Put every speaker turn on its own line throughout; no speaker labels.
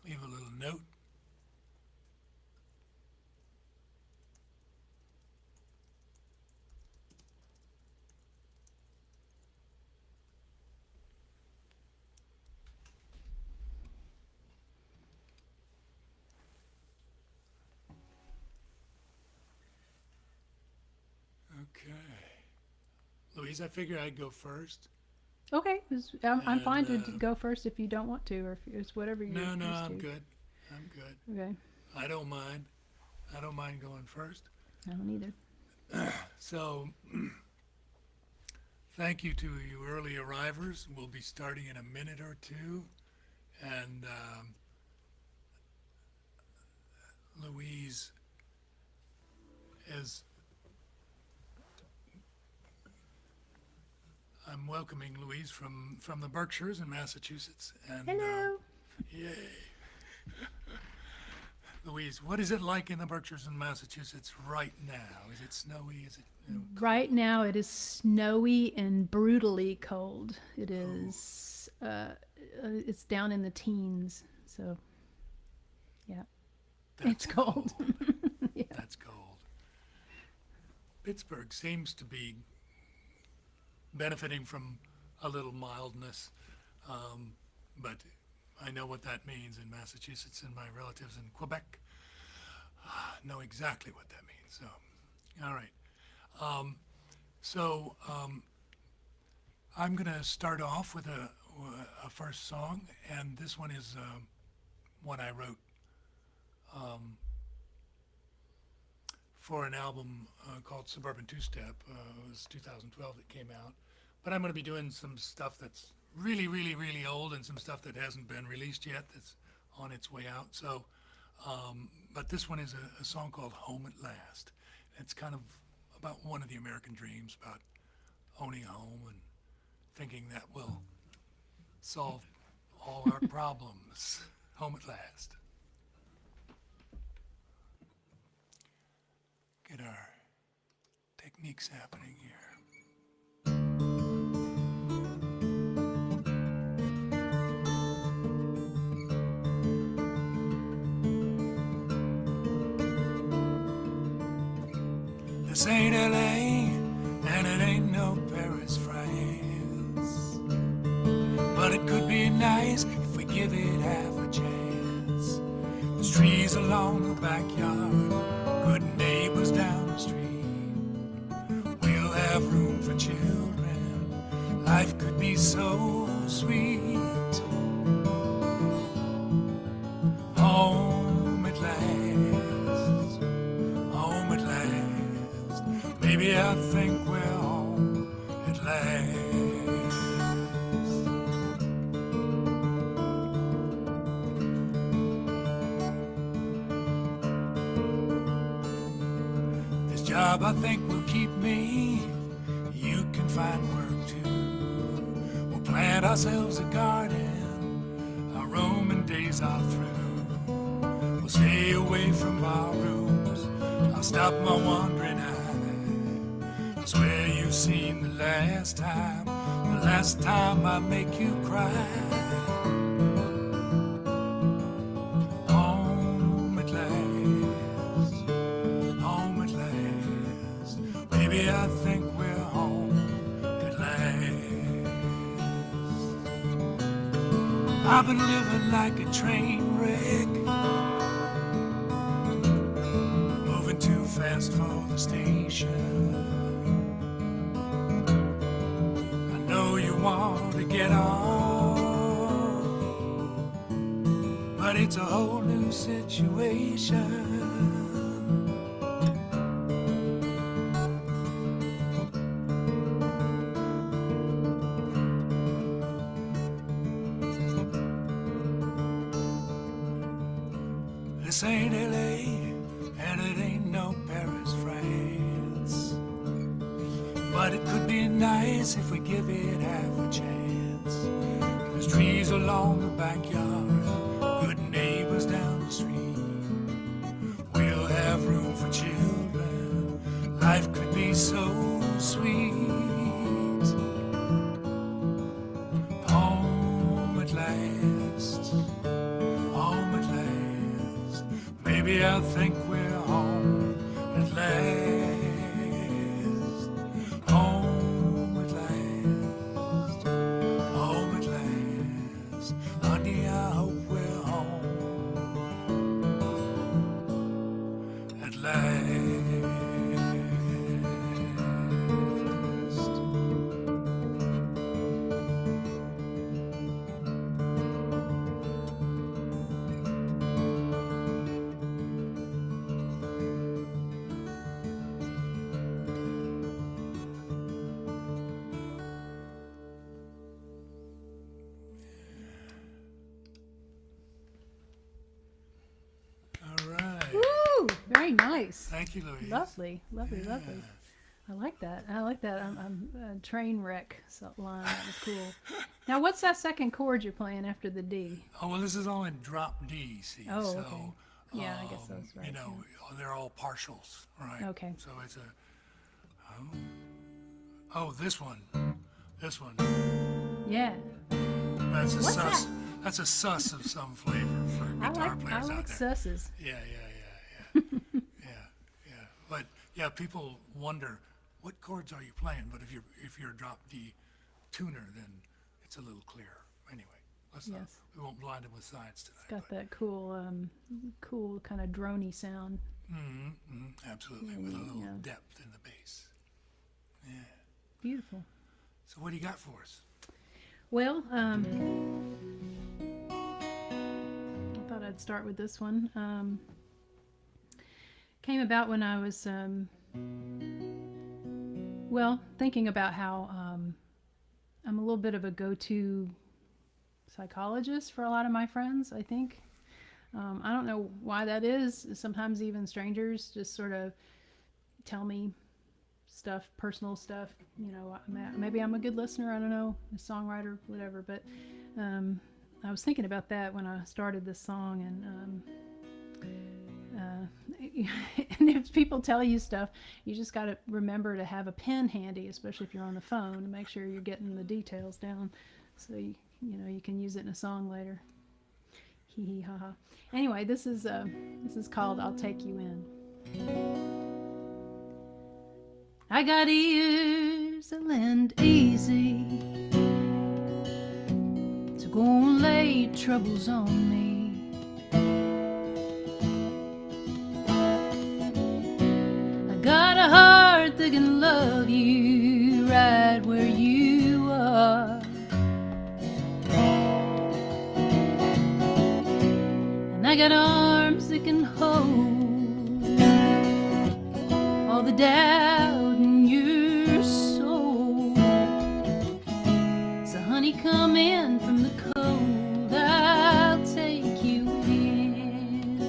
leave a little note. Okay. Louise, I figure I'd go first.
Okay, I'm fine
And
to go first if you don't want to, or if it's whatever you're
no,
used
I'm
to.
good. I'm good.
Okay,
I don't mind. I don't mind going first.
I don't either.
So, thank you to you early arrivers. We'll be starting in a minute or two. And Louise is, I'm welcoming Louise from the Berkshires in Massachusetts. And
Hello.
yay. Louise, what is it like in the Berkshires in Massachusetts right now? Is it snowy? Is it
Right
cold?
now, it is snowy and brutally cold. It
Oh,
is. It's down in the teens. So, yeah,
that's
it's cold.
cold.
Yeah.
That's cold. Pittsburgh seems to be benefiting from a little mildness, um, but I know what that means in Massachusetts, and my relatives in Quebec know exactly what that means. So, all right. Um, so I'm going to start off with a first song, and this one is one I wrote um, for an album called Suburban Two Step. It was 2012 that came out. But I'm going to be doing some stuff that's really, really, really old and some stuff that hasn't been released yet that's on its way out. But this one is a song called Home at Last. It's kind of about one of the American dreams, about owning a home and thinking that will solve all our problems. Home at last. Get our techniques happening here. This ain't LA, and it ain't no Paris, France. But it could be nice if we give it half a chance. There's trees along the backyard, good neighbors down the street. We'll have room for children, life could be so sweet. Home at last, home at last. Maybe I think we're home at last. This job I think will keep me. You can find work too. We'll plant ourselves a garden. Our Roman days are through. We'll stay away from bar rooms. I'll stop my wandering eye. I swear you've seen the last time I make you cry. Home at last, home at last. Maybe I think we're home at last. I've been living like a train wreck, moving too fast for the station. I know you want to get off, but it's a whole new situation. This ain't LA, and it ain't no Paris, France. But it could be nice if we give it half a chance. There's trees along the backyard, good neighbors down the street. We'll have room for children, life could be so sweet. Home at last, home at Baby, I think we're home at last. Home at last. Home at last. Honey, I hope we're home at last. All right.
Woo! Very nice.
Thank you, Louise.
Lovely, lovely, lovely. I like that. I like that. I'm train wreck line. That was cool. Now, what's that second chord you're playing after the D?
Oh, well, this is all in drop D, see.
Oh,
so,
okay. Yeah, I guess that's right.
You know, they're all partials, right?
Okay.
So it's a, oh, this one. This one.
Yeah.
That's a
What's
sus.
that?
That's a sus of some flavor for guitar players
I
out
like
there.
susses.
Yeah. But yeah, people wonder what chords are you playing. But if you're a drop D tuner, then it's a little clearer. Anyway, let's not.
Yes.
We won't blind them with science today.
It's got that cool, cool kind of drony sound.
Absolutely, with a little
Yeah.
depth in the bass. Yeah.
Beautiful.
So what do you got for us?
Well, I thought I'd start with this one. Came about when I was, thinking about how I'm a little bit of a go-to psychologist for a lot of my friends, I think. I don't know why that is. Sometimes even strangers just sort of tell me stuff, personal stuff. You know, maybe I'm a good listener, I don't know, a songwriter, whatever. But I was thinking about that when I started this song, and and if people tell you stuff, you just got to remember to have a pen handy, especially if you're on the phone, to make sure you're getting the details down, so you can use it in a song later. Hee hee ha ha. Anyway, this is called "I'll Take You In." I got ears that lend easy to go and lay troubles on me. Got a heart that can love you right where you are. And I got arms that can hold all the doubt in your soul. So honey, come in from the cold, I'll take you in.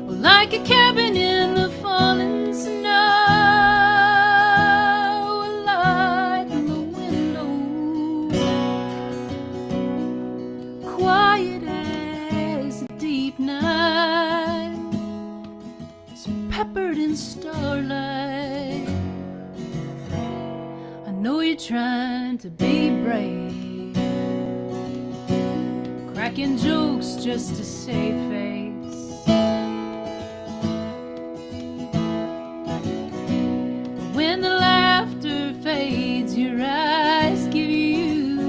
Well, like a cabin in the falling snow, a light in the window, quiet as the deep night, so peppered in starlight. I know you're trying to be brave, cracking jokes just to save face. When the laughter fades, your eyes give you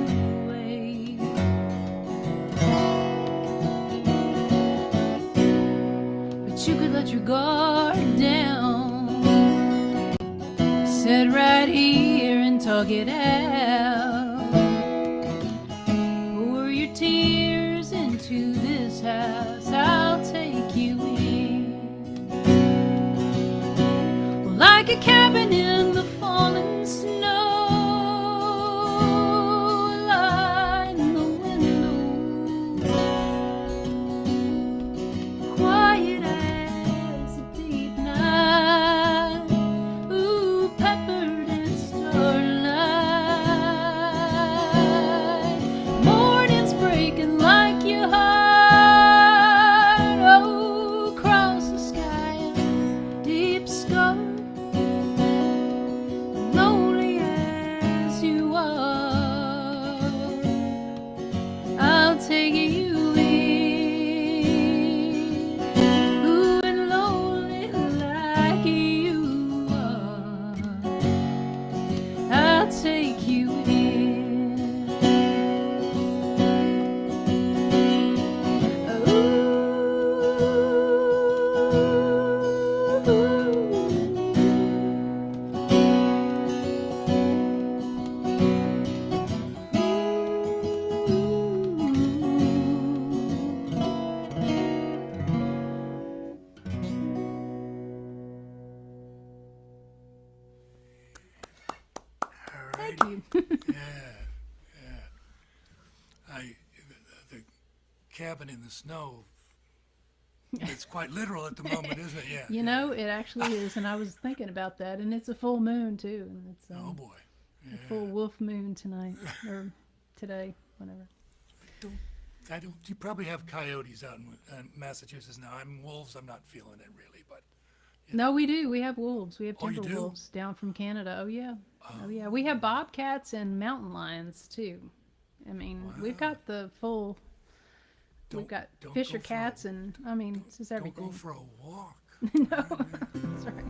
away. But you could let your guard down, sit right here and talk it out. Pour your tears into this house, I'll take you in. Like a cabin in the falling snow, a light in the window, quiet as a deep night, ooh, peppered in starlight. Morning's breaking like your heart, oh, across the sky, deep sky. Lonely as you are, I'll take you in.
cabin in the snow. It's quite literal at the moment, isn't it? Yeah.
You know, it actually is, and I was thinking about that, and it's a full moon too, and it's
Oh boy. Yeah.
a full wolf moon tonight or today, whatever.
You probably have coyotes out in Massachusetts now. Wolves. I'm not feeling it really, but.
No, we do. We have wolves. We have
Oh, you
timber
do?
wolves down from Canada. Oh yeah. Oh yeah. We have bobcats and mountain lions too. I mean, we've got the full. We've got
Don't
Fisher
go for
cats and I mean, it's just
Don't
everything.
go for a walk.
No, that's right.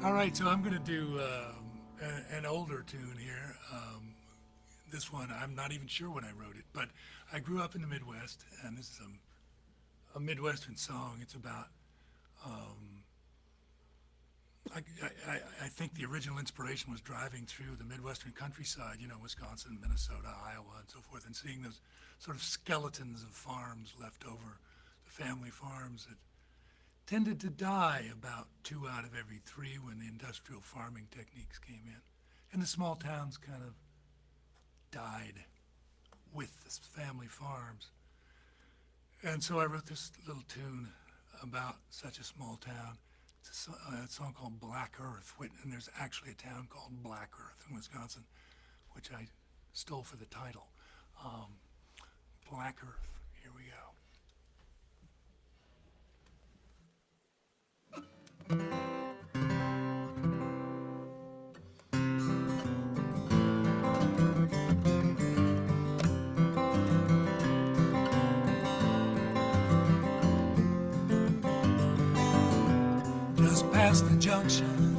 All right, so I'm going to do an older tune here. This one, I'm not even sure when I wrote it, but I grew up in the Midwest, and this is a Midwestern song. It's about, I think the original inspiration was driving through the Midwestern countryside, you know, Wisconsin, Minnesota, Iowa, and so forth, and seeing those sort of skeletons of farms left over, the family farms that tended to die about 2 out of every 3 when the industrial farming techniques came in. And the small towns kind of died with the family farms. And so I wrote this little tune about such a small town. It's a song called Black Earth, and there's actually a town called Black Earth in Wisconsin, which I stole for the title. Black Earth, here we go. Just past the junction,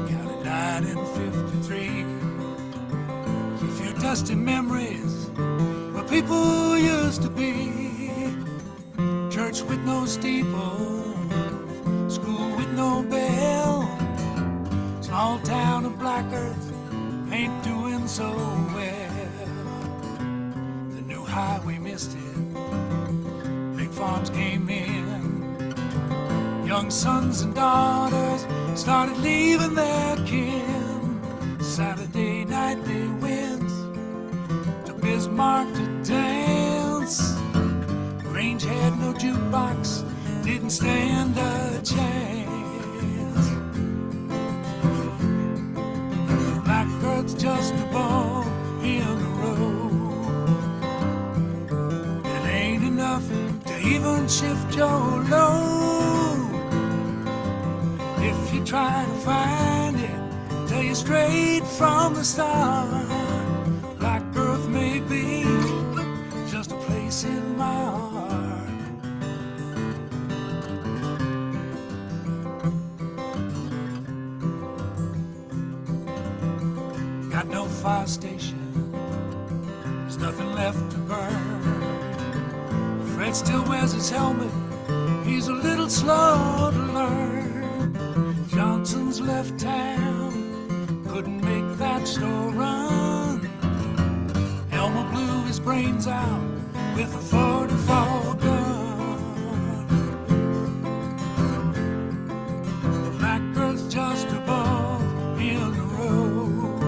county line in 53. If you're dusty memories where people used to be, church with no steeple, school with no bell, small town of Black Earth ain't doing so well. The new highway missed it, big farms came in, young sons and daughters started leaving their kin. Saturday night they went to Bismarck to dance. Range had no jukebox, didn't stand a chance. Black Earth's just a ball in the road. It ain't enough to even shift your load. If you try to find it, tell you straight from the start, Black Earth may be just a place in my heart. Got no fire station, there's nothing left to burn. Fred still wears his helmet, he's a little slow to learn. Johnson's left town, couldn't make that store run. Elmer blew his brains out with a 44 gun. Black Earth's just above in the road.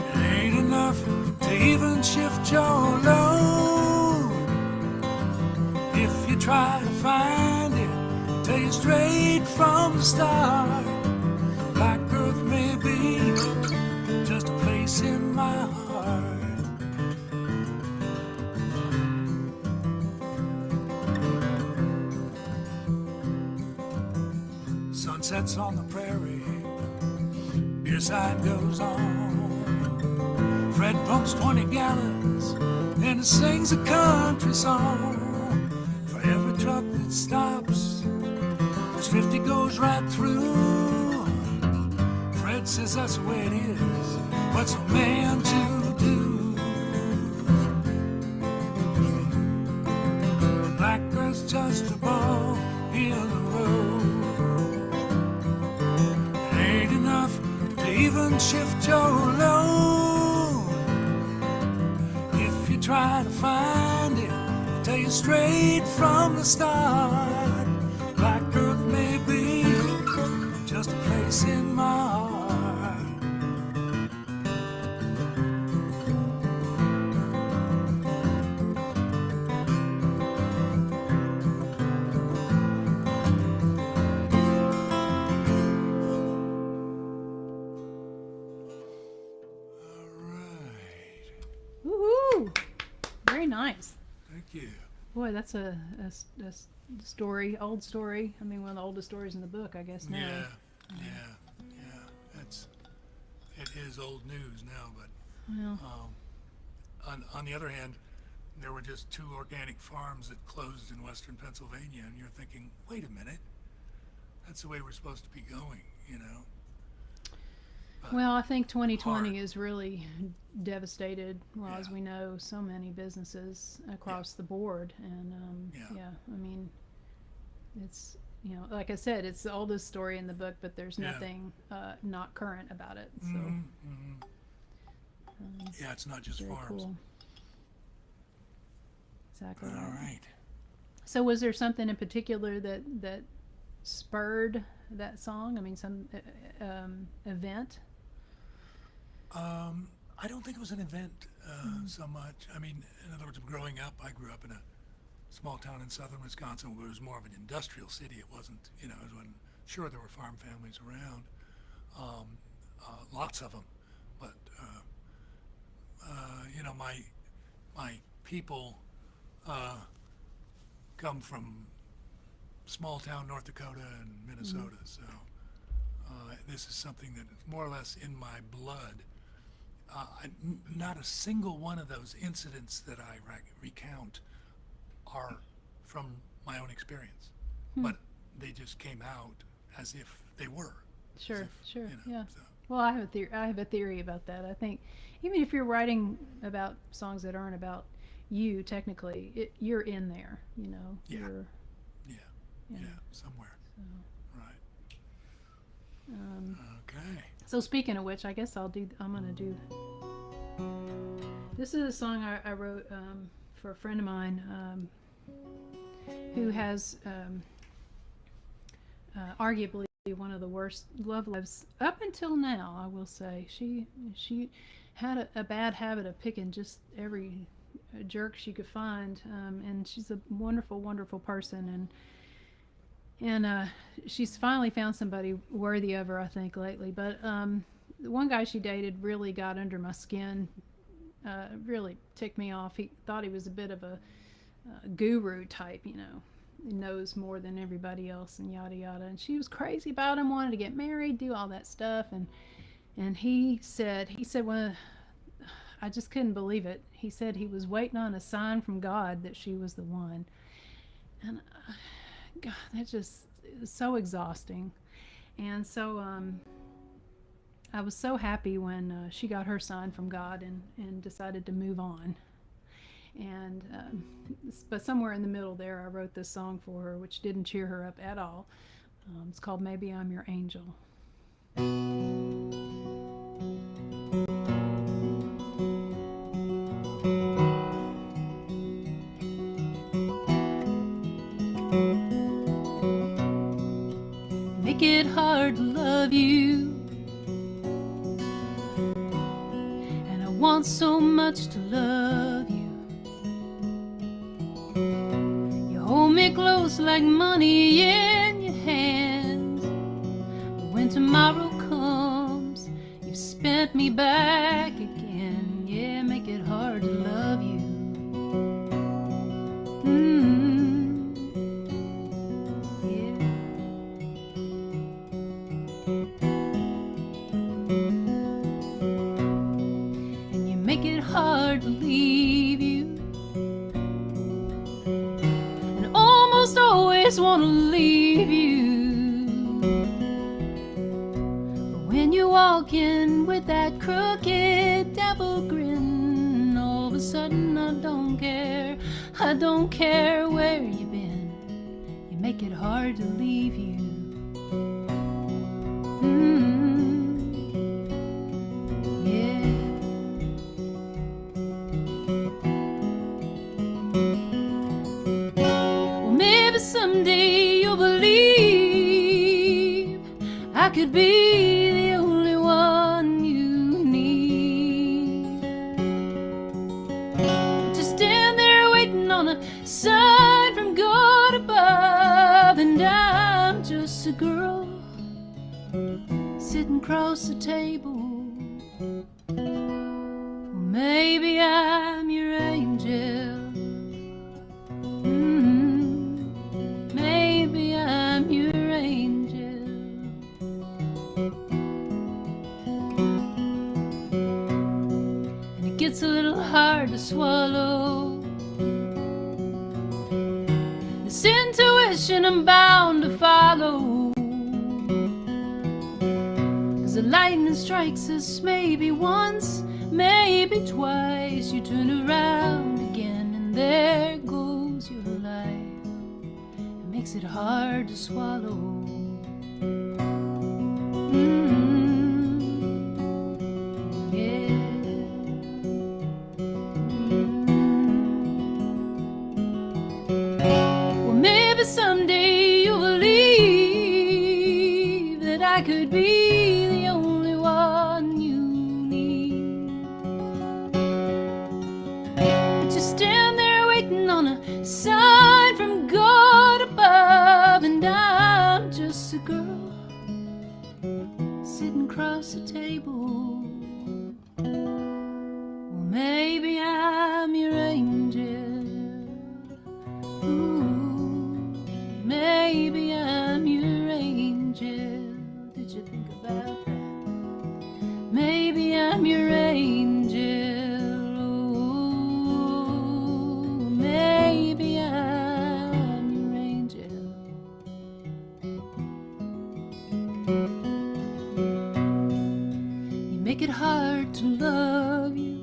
It ain't enough to even shift your load. If you try to find it, tell you straight from the start, Black Earth may be just a place in my heart. Sunsets on the prairie, beer sign goes on. Fred pumps 20 gallons and sings a country song. For every truck that stops, there's 50 goes right through. Fred says that's the way it is. What's a man to do? Black Earth's just a ball in the road. It ain't enough to even shift your load. If you try to find it, I'll tell you straight from the start, Black Earth may be just a place in my heart.
Very nice.
Thank you.
Boy, that's a story, old story. I mean, one of the oldest stories in the book, I guess now.
Yeah. It is old news now, but
Well,
on the other hand, there were just 2 organic farms that closed in western Pennsylvania, and you're thinking, wait a minute, that's the way we're supposed to be going, you know?
well, I think 2020
hard.
is really devastated. Well, as
Yeah.
we know, so many businesses across the board, and
Yeah.
I mean, it's like I said, it's the oldest story in the book, but there's
Yeah.
nothing not current about it. So
Yeah, it's not just
very
farms.
cool. Exactly.
All
Right.
right.
So, was there something in particular that spurred that song? I mean, some event.
I don't think it was an event so much. I mean, in other words, growing up, I grew up in a small town in southern Wisconsin where it was more of an industrial city. It wasn't, it wasn't, sure, there were farm families around, lots of them, but, my people come from small town North Dakota and Minnesota, so this is something that is more or less in my blood. Not a single one of those incidents that I recount are from my own experience, but they just came out as if they were.
Sure, sure, yeah.
So,
Well, I have a theory about that. I think even if you're writing about songs that aren't about you, technically, you're in there.
Yeah.
You're,
yeah, somewhere.
so,
Right. Okay.
So speaking of which, I guess I'm gonna do. This is a song I wrote for a friend of mine who has arguably one of the worst love lives up until now. I will say she had a bad habit of picking just every jerk she could find, and she's a wonderful, wonderful person, and she's finally found somebody worthy of her, I think, lately. But the one guy she dated really got under my skin, really ticked me off. He thought he was a bit of a guru type, He knows more than everybody else and yada yada. And she was crazy about him, wanted to get married, do all that stuff. And he said, well, I just couldn't believe it. He said he was waiting on a sign from God that she was the one. And God, that just is so exhausting. And so I was so happy when she got her sign from God and decided to move on. And but somewhere in the middle there, I wrote this song for her, which didn't cheer her up at all. It's called "Maybe I'm Your Angel." Make it hard to love you, and I want so much to love you. You hold me close like money in your hands, but when tomorrow comes, you've spent me back again. Yeah, make it hard to love you. Yeah. And you make it hard to leave you, and almost always want to leave you. But when you walk in with that crooked devil grin, all of a sudden I don't care. I don't care where you've been. You make it hard to leave you. Yeah. Well, maybe someday you'll believe I could be the only one you need. To stand there waiting on a sign from God above, and I'm just a girl sitting across the table. Well, maybe I'm your angel. gets a little hard to swallow. This intuition I'm bound to follow, 'cause the lightning strikes us maybe once, maybe twice. You turn around again and there goes your life. It makes it hard to swallow. Someday you'll believe that I could be the only one you need. But you stand there waiting on a sign from God above, and I'm just a girl sitting across the table. Well, maybe I'm your angel. Maybe I'm your angel. Did you think about that? Maybe I'm your angel. Oh, maybe I'm your angel. You make it hard to love you,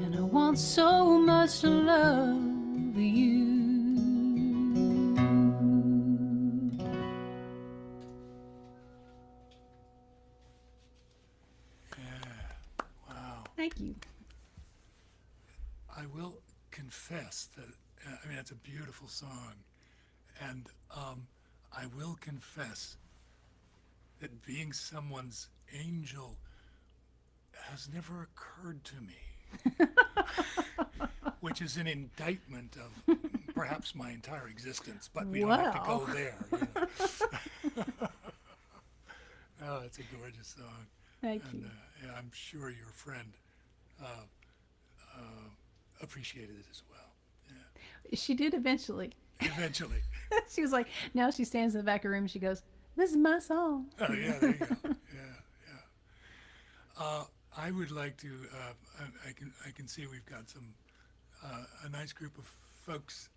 and I want so much to love you.
Yeah. Wow.
Thank you.
I will confess that, I mean, it's a beautiful song. And I will confess that being someone's angel has never occurred to me. Which is an indictment of perhaps my entire existence, but we don't have to go there. You know? Oh, it's a gorgeous song.
Thank you.
Yeah, I'm sure your friend appreciated it as well. Yeah.
She did eventually.
Eventually.
She was like, now she stands in the back of the room and she goes, "This is my song."
Oh, yeah, there you go. Yeah. I would like to, I can see we've got some, a nice group of folks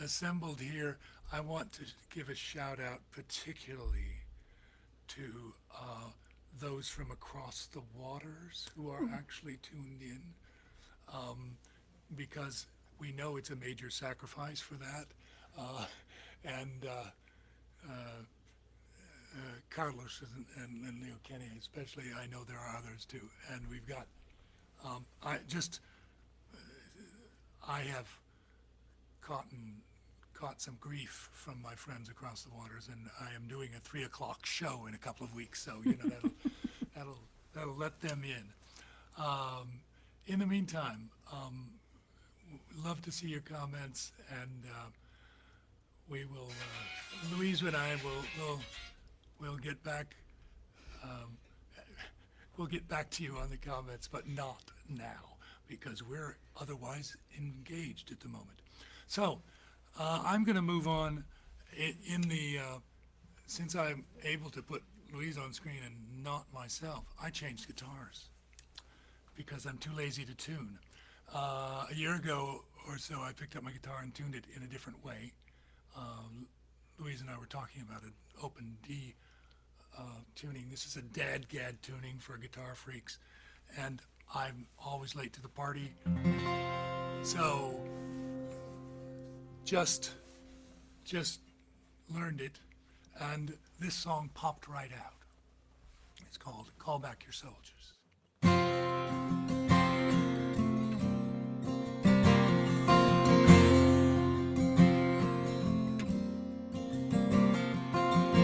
assembled here. I want to give a shout out particularly to those from across the waters who are actually tuned in, because we know it's a major sacrifice for that. And Carlos and Leo Kenny especially, I know there are others too. And we've got, I have caught some grief from my friends across the waters, and I am doing a 3:00 show in a couple of weeks, so you know that'll let them in. In the meantime, love to see your comments, and we will. Louise and I will get back. We'll get back to you on the comments, but not now because we're otherwise engaged at the moment. So. I'm going to move on in the, since I'm able to put Louise on screen and not myself, I changed guitars because I'm too lazy to tune. A year ago or so, I picked up my guitar and tuned it in a different way. Louise and I were talking about an open D tuning. This is a dad-gad tuning for guitar freaks, and I'm always late to the party. So just learned it, and this song popped right out. It's called "Call Back Your Soldiers."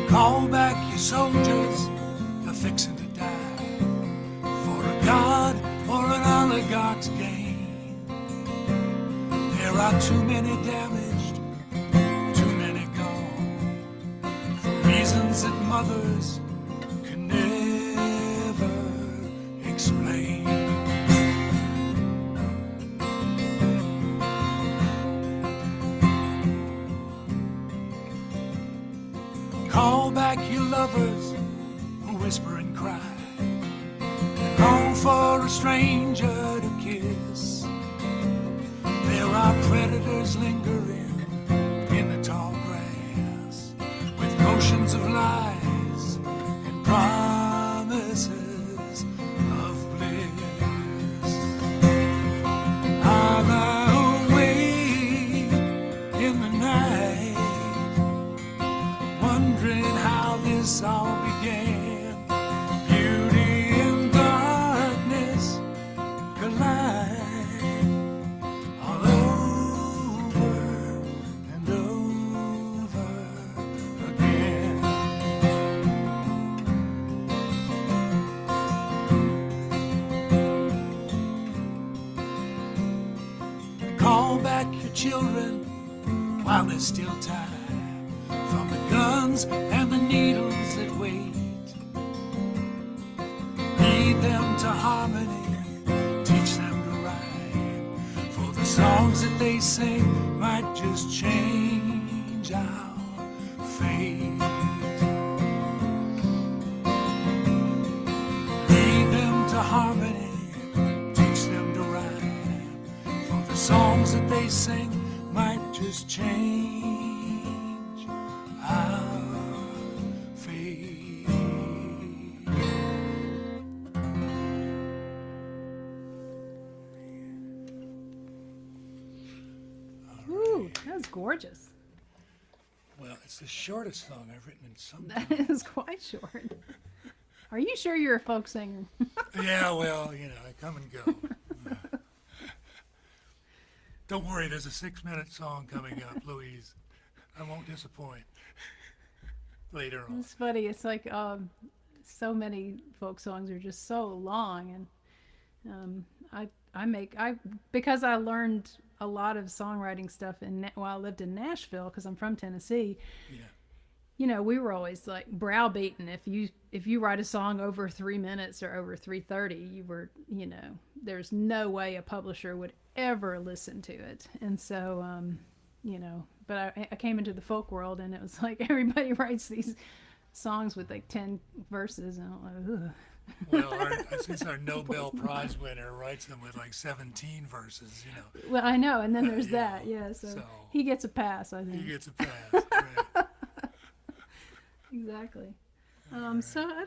Call back your soldiers, they're fixing to die for a god or an oligarch's gain. There are too many damaged, too many gone, for reasons that mothers can never explain. Call back your lovers who whisper and cry. stranger to kiss. There are predators lingering in the tall grass, with potions of lies and promises of bliss. I lie awake in the night, wondering how this all began. Beauty and darkness collide all over and over again. Call back your children while there's still time, from the guns and the needles that wait. Lead them to harmony, teach them to rhyme, for the songs that they sing might just change our fate. Lead them to harmony, teach them to rhyme, for the songs that they sing might just change our fate.
Ooh, that was gorgeous.
Well, it's the shortest song I've written in some
That
time.
is quite short. Are you sure you're a folk singer?
Yeah, well, you know, I come and go. Don't worry, there's a 6-minute song coming up, Louise. I won't disappoint later on.
It's funny. It's like so many folk songs are just so long, and because I learned a lot of songwriting stuff while I lived in Nashville, because I'm from Tennessee.
Yeah.
You know, we were always like browbeaten. If you write a song over 3 minutes or over 3:30, you were, you know, there's no way a publisher would ever listen to it. And so, you know, but I came into the folk world, and it was like everybody writes these songs with like 10 verses, and I'm like, ugh.
Well, since our Nobel Prize winner writes them with like 17 verses, you know.
Well, I know, and then there's
Yeah,
that, yeah. So,
so
he gets a pass, I think.
he gets a pass. Right.
Exactly. So I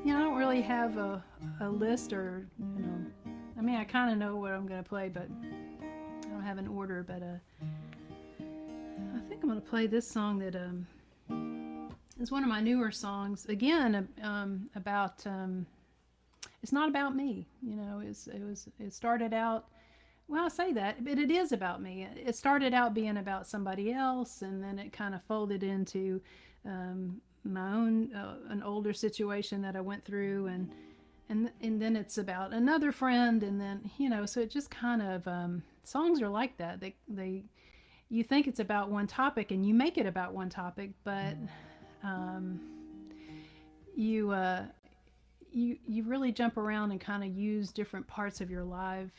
don't really have a list, or, you know, I mean, I kind of know what I'm going to play, but I don't have an order. But I think I'm going to play this song that is one of my newer songs. Again, about it's not about me. You know, it started out. Well, I say that, but it is about me. It started out being about somebody else, and then it kind of folded into my own an older situation that I went through, and then it's about another friend, and then, you know, so it just kind of songs are like that. They you think it's about one topic, and you make it about one topic, but you really jump around and kind of use different parts of your life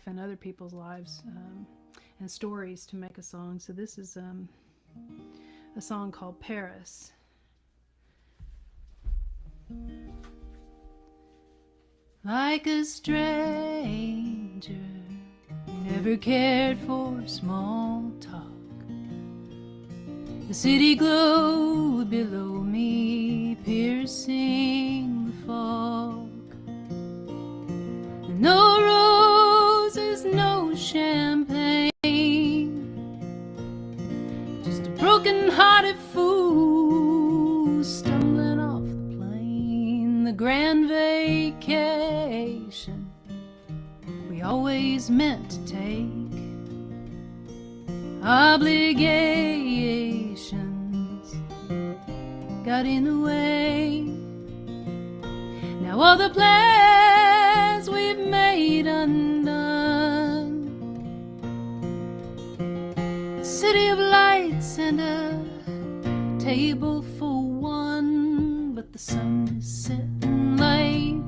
and other people's lives and stories to make a song. So this is a song called Paris. Like a stranger, never cared for small talk. The city glowed below me, piercing the fog. No roses, no champagne, just a broken-hearted fool stumbling off the plane. The grand vacation we always meant to take, obligations got in the way. Now all the plans we've made undone. A city of lights and a table for one, but the sun is setting late.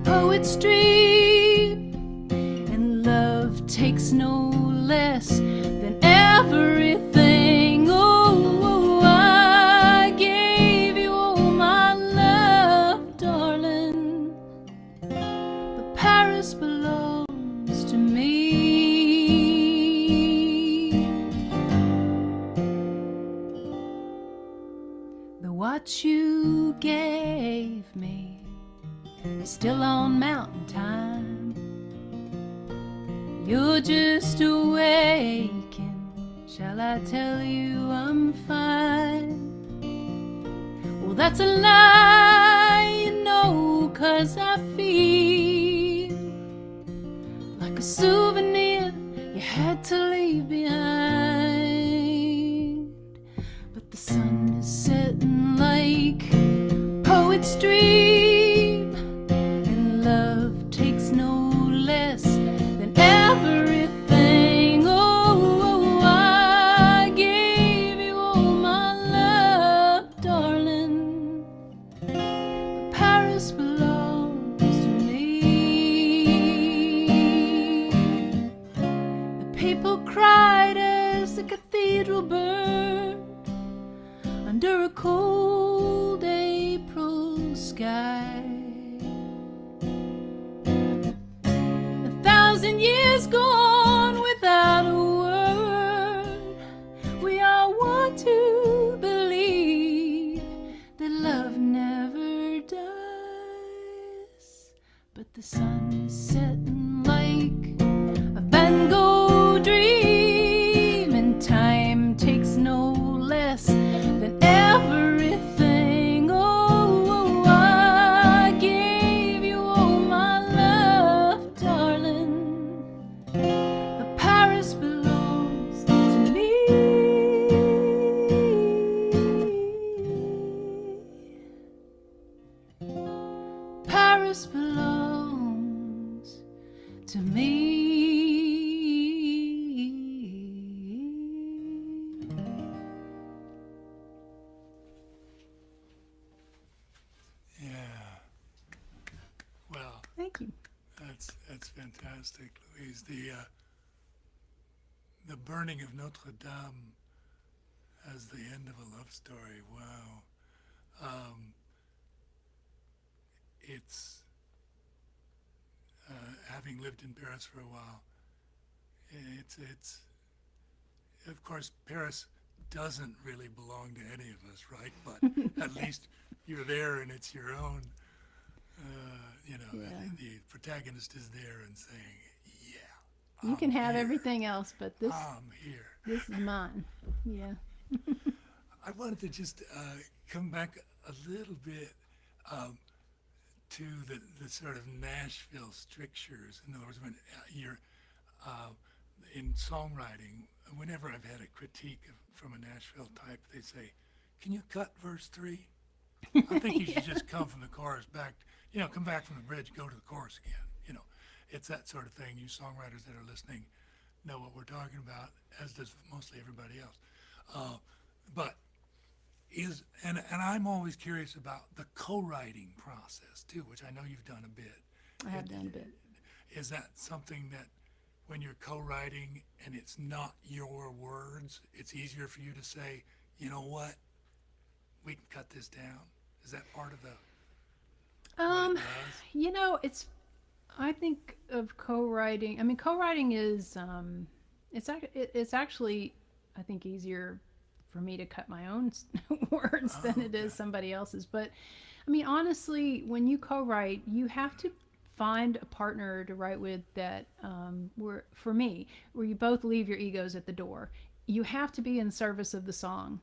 Poet Street, and love takes no less than everything. Oh, I gave you all my love, darling, but Paris belongs to me. The watch you gave me is still on mountain time. You're just awakened. Shall I tell you I'm fine? Well, that's a lie, you know, 'cause I feel like a souvenir you had to leave behind. But the sun is setting like poet's dream, and love takes no less than everything. Oh, I gave you all my love, darling. Paris belongs to me. The people cried as the cathedral burned under a cold April sky. 1,000 years gone without a word. We all want to believe that love never dies. But the sun is setting like a Van Gogh dream, and time takes no less than everything. Oh, I gave you all my love, darling. But Paris belongs to me. Paris belongs to me.
Yeah. Well,
Thank you.
that's fantastic, Louise. The burning of Notre Dame as the end of a love story. Wow. It's having lived in Paris for a while. It's of course Paris doesn't really belong to any of us, right? But at least you're there and it's your own.
Yeah.
The protagonist is there and saying, "Yeah,
You can
I'm
have
here.
everything else, but this
I'm here."
this is mine. Yeah.
I wanted to just come back a little bit to the sort of Nashville strictures. In other words, when you're in songwriting, whenever I've had a critique from a Nashville type, they say, "Can you cut verse 3? I think you should just come from the chorus back, come back from the bridge, go to the chorus again." It's that sort of thing. You songwriters that are listening know what we're talking about, as does mostly everybody else. But and I'm always curious about the co-writing process too, which I know you've done a bit.
I have done a bit.
Is that something that when you're co-writing and it's not your words, it's easier for you to say, "You know what? We can cut this down"? Is that part of what it does?
It's. I think of co-writing. I mean, co-writing is. It's actually, I think, easier for me to cut my own words than it is somebody else's. But I mean, honestly, when you co-write, you have to find a partner to write with that. Where you both leave your egos at the door. You have to be in service of the song.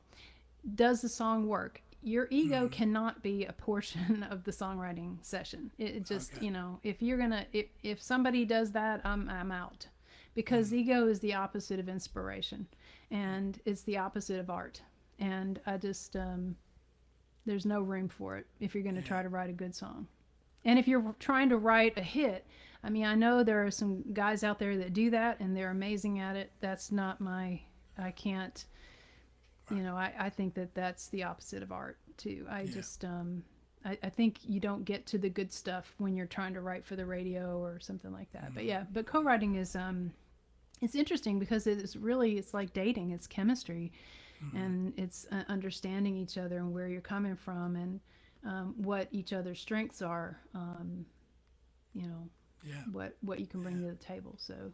Does the song work? Your ego cannot be a portion of the songwriting session. It just,
Okay.
if you're gonna, if somebody does that, I'm out, because ego is the opposite of inspiration, and it's the opposite of art. And I just, there's no room for it if you're going to try to write a good song. And if you're trying to write a hit, I mean, I know there are some guys out there that do that and they're amazing at it. That's not I can't, I think that that's the opposite of art too. I just, I think you don't get to the good stuff when you're trying to write for the radio or something like that. But yeah, but co-writing is, it's interesting because it's like dating. It's chemistry, and it's understanding each other and where you're coming from, and what each other's strengths are.
Yeah.
what you can bring to the table. So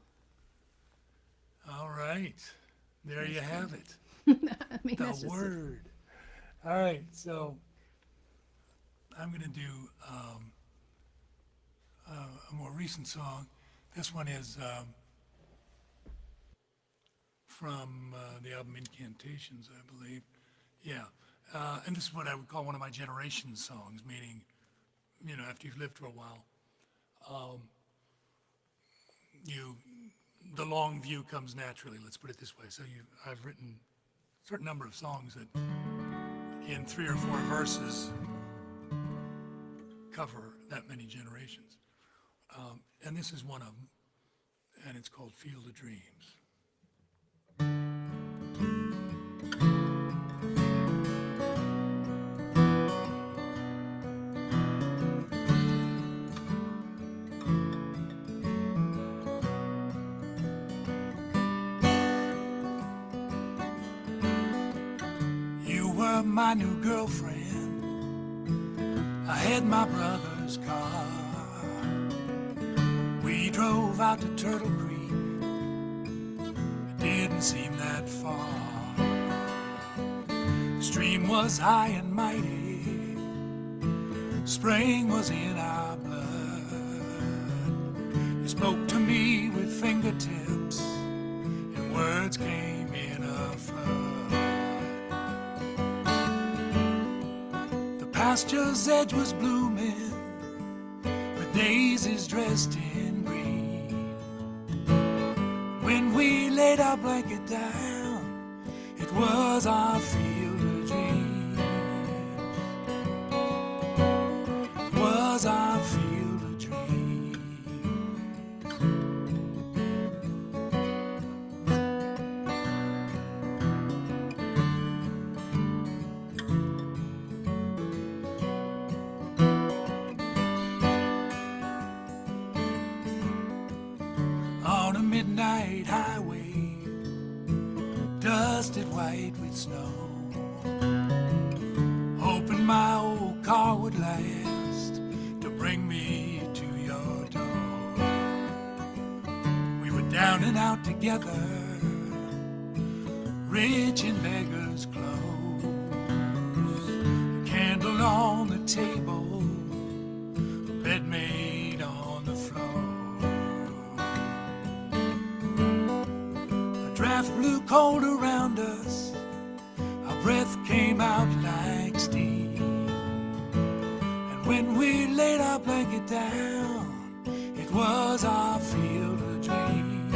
All right. There you
That's
have
cool.
it.
I mean,
The
that's just
word. All right. So I'm going to do a more recent song. This one is from the album Incantations, I believe. Yeah. And this is what I would call one of my generation songs, meaning, after you've lived for a while, you the long view comes naturally. Let's put it this way. So I've written a certain number of songs that, in 3 or 4 verses, cover that many generations. And this is one of them, and it's called Field of Dreams. You were my new girlfriend. I had my brother's car. We drove out to Turtle Creek. It didn't seem that far. The stream was high and mighty. Spring was in our blood. You spoke to me with fingertips, and words came in a flood. The pasture's edge was blooming with daisies dressed in green. When we laid our blanket down, it was our field of dreams. It was our field of dreams. On a midnight highway, dusted white with snow, hoping my old car would last to bring me to your door. We were down and out together, rich in beggars' clothes, a candle on the table, a bed made on the floor. A draft blew cold around us, our breath came out like steam. And when we laid our blanket down, it was our field of dreams.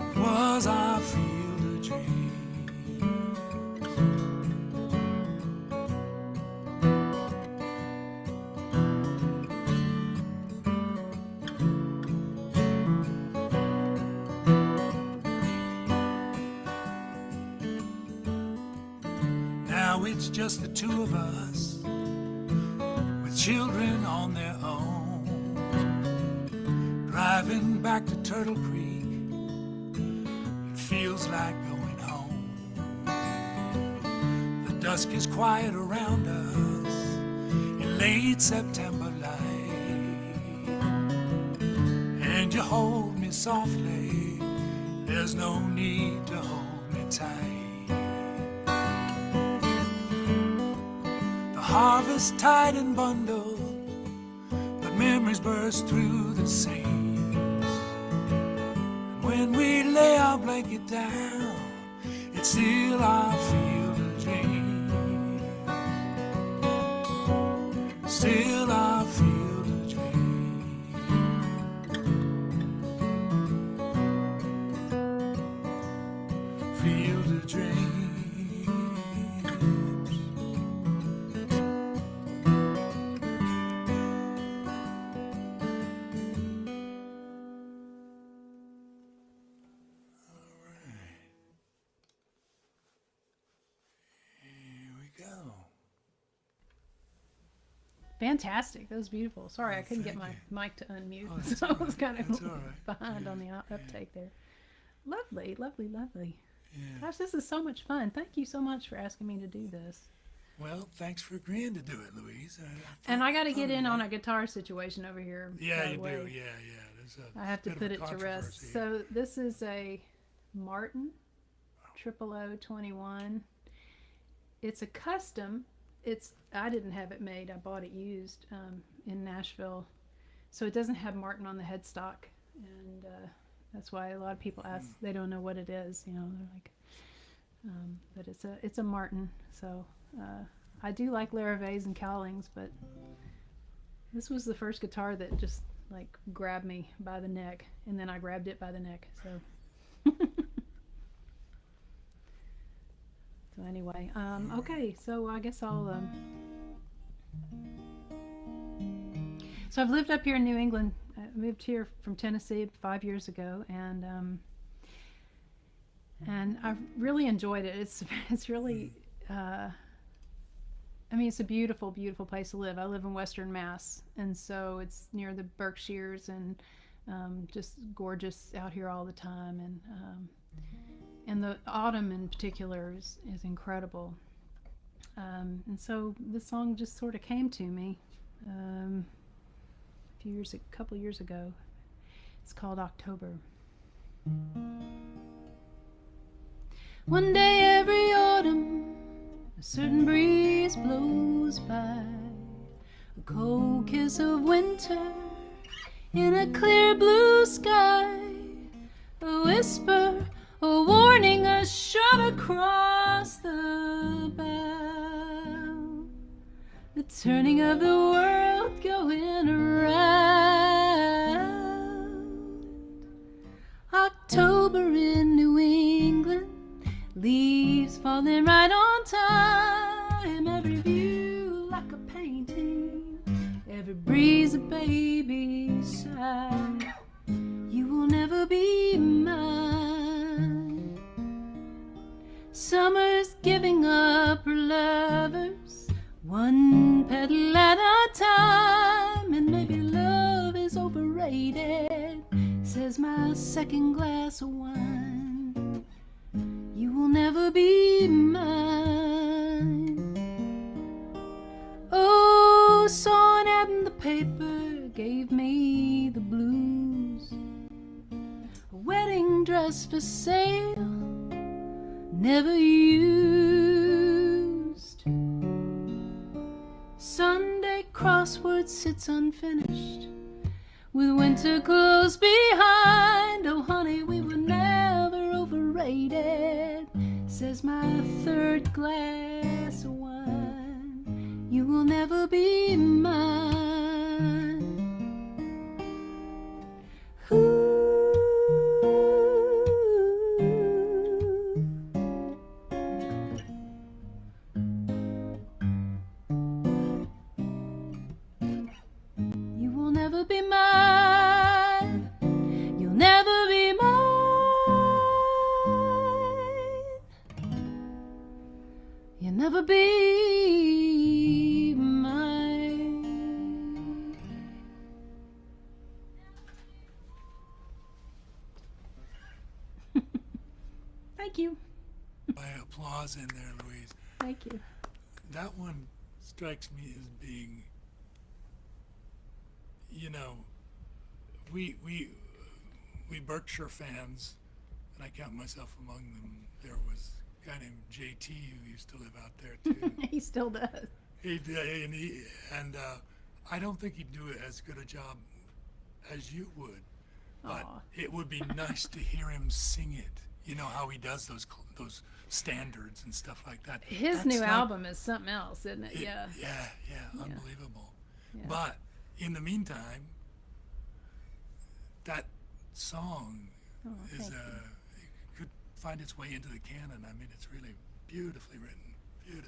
It was our field of dreams. Now it's just the two of us, with children on their own, driving back to Turtle Creek. It feels like going home. The dusk is quiet around us in late September light, and you hold me softly. There's no need to hold me tight. Harvest tied and bundled, but memories burst through the seams. And when we lay our blanket down, it's still our field of dreams. Still our field of dreams. Field of dreams.
fantastic. That was beautiful. Sorry, I
Oh,
couldn't get
thank
my mic to unmute,
Oh, that's
so I was kind of
That's all right.
behind
Yeah,
on the uptake there. Lovely, lovely, lovely.
Yeah.
Gosh, this is so much fun. Thank you so much for asking me to do this.
Well, thanks for agreeing to do it, Louise.
And I got to
thought
get
it
in on
might-
a guitar situation over here.
Yeah,
by the
you
way.
do. Yeah. There's a
I have to
bit
put
of a
it to rest.
controversy.
So this is a Martin 00021. It's a custom. I didn't have it made. I bought it used in Nashville, so it doesn't have Martin on the headstock, and that's why a lot of people ask. They don't know what it is. They're like, but it's a Martin. So I do like Larravees and Cowlings, but this was the first guitar that just like grabbed me by the neck, and then I grabbed it by the neck. So. So anyway, okay, so I guess I'll. So I've lived up here in New England. I moved here from Tennessee 5 years ago, and I've really enjoyed it. It's really. I mean, it's a beautiful, beautiful place to live. I live in Western Mass, and so it's near the Berkshires, and just gorgeous out here all the time, and the autumn in particular is incredible. And so this song just sort of came to me a couple years ago. It's called October. One day every autumn, a certain breeze blows by, a cold kiss of winter in a clear blue sky, a whisper, a warning, a shot across the bow, the turning of the world going around. October in New England, leaves falling right on time, every view like a painting, every breeze a baby sigh. You will never be mine. Summer's giving up her lovers, one petal at a time, and maybe love is overrated, says my second glass of wine. You will never be mine. Oh, saw an ad in the paper, gave me the blues. A wedding dress for sale, never used. Sunday crossword sits unfinished, with winter clothes behind. Oh honey, we were never overrated, says my third glass of wine. You will never be mine. Ooh. You will never be mine. You'll never be mine. You'll never be mine. Thank you.
By applause in there, Louise.
Thank you.
That one strikes me as being, we Berkshire fans, and I count myself among them. There was a guy named JT who used to live out there too.
He still does.
And I don't think he'd do as good a job as you would, but
Aw.
it would be nice to hear him sing it. You know how he does those standards and stuff like that.
His
That's
new
like-
album is something else, isn't it? Yeah.
Yeah, unbelievable.
Yeah.
But in the meantime, that song
Oh,
is
thank you.
it could find its way into the canon. I mean, it's really beautifully written.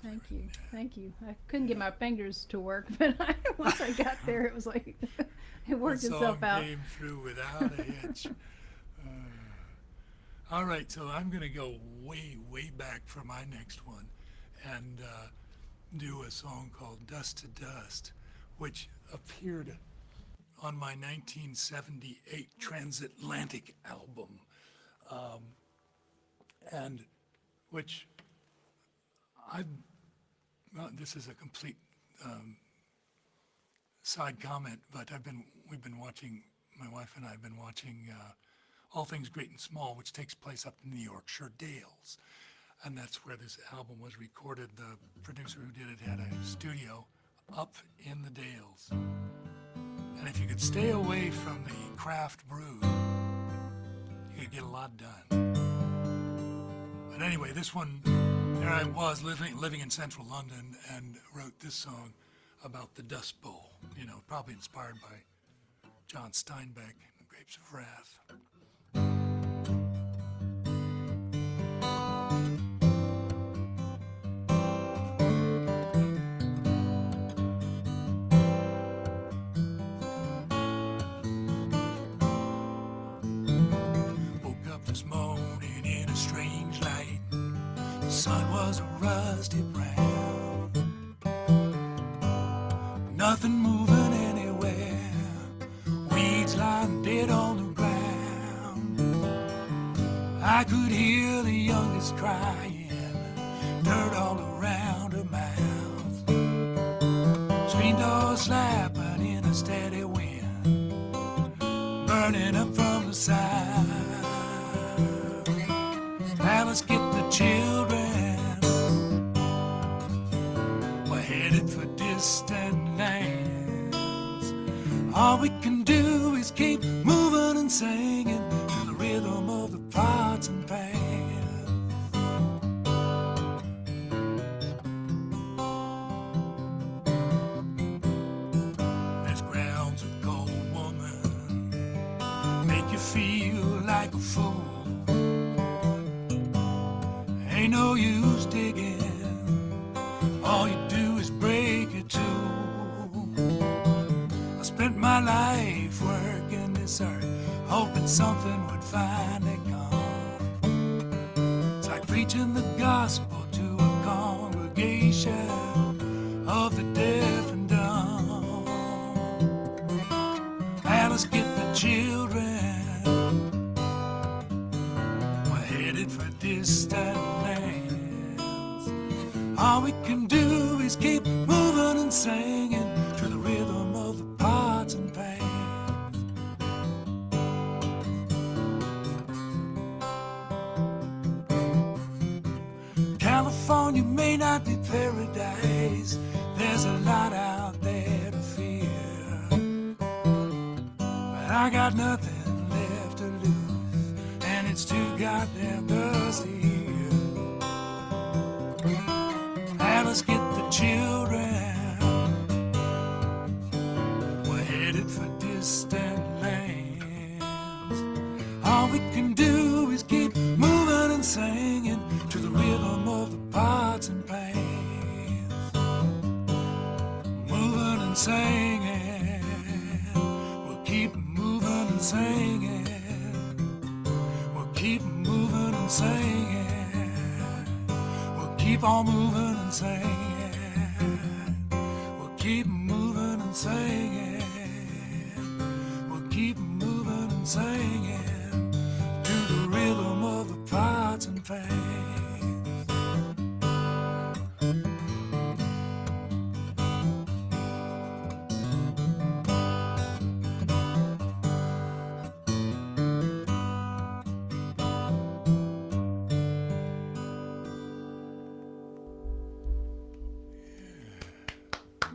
Thank you. Thank you. I couldn't get my fingers to work, but once I got there, it was like it worked
The song
itself out.
came through without a hitch. All right, so I'm going to go way, way back for my next one and do a song called Dust to Dust, which appeared on my 1978 Transatlantic album, and which I've Well, this is a complete side comment, but we've been watching, my wife and I have been watching All Things Great and Small, which takes place up in the Yorkshire Dales. And that's where this album was recorded. The producer who did it had a studio up in the Dales. And if you could stay away from the craft brew, you could get a lot done. But anyway, this one, there I was living in central London and wrote this song about the Dust Bowl, probably inspired by John Steinbeck and the Grapes of Wrath. Woke up this morning in a strange light. The sun was a rusty brown. Nothing moving anywhere. Weeds lying dead on the ground. I could hear the youngest crying, dirt all around her mouth. Screen door slapping in a steady wind, burning up from the side. Alice, get the children. We're headed for distant lands. All we can do is keep moving and singing to the rhythm of the pots and pans. This ground's a cold woman, make you feel like a fool. Ain't no use digging, all you do is break your tool. I spent my life working this earth, hoping something would finally come. It's like preaching the gospel to a congregation of the deaf and dumb. Alice, get the children. We're headed for distant lands. All we can do is keep moving and singing to the rhythm of the pots and pans. California may not be paradise, there's a lot out there to fear. But I got nothing left to lose, and it's too goddamn dusty here. Alice, get the children. We're headed for distant lands. All we can do is keep moving and singing to the rhythm of the pots and pans. Moving and singing, we'll keep moving and singing. We'll keep moving and singing. We'll keep on moving and singing. We'll keep moving and singing. We'll keep moving and singing to the rhythm of the pots and pans.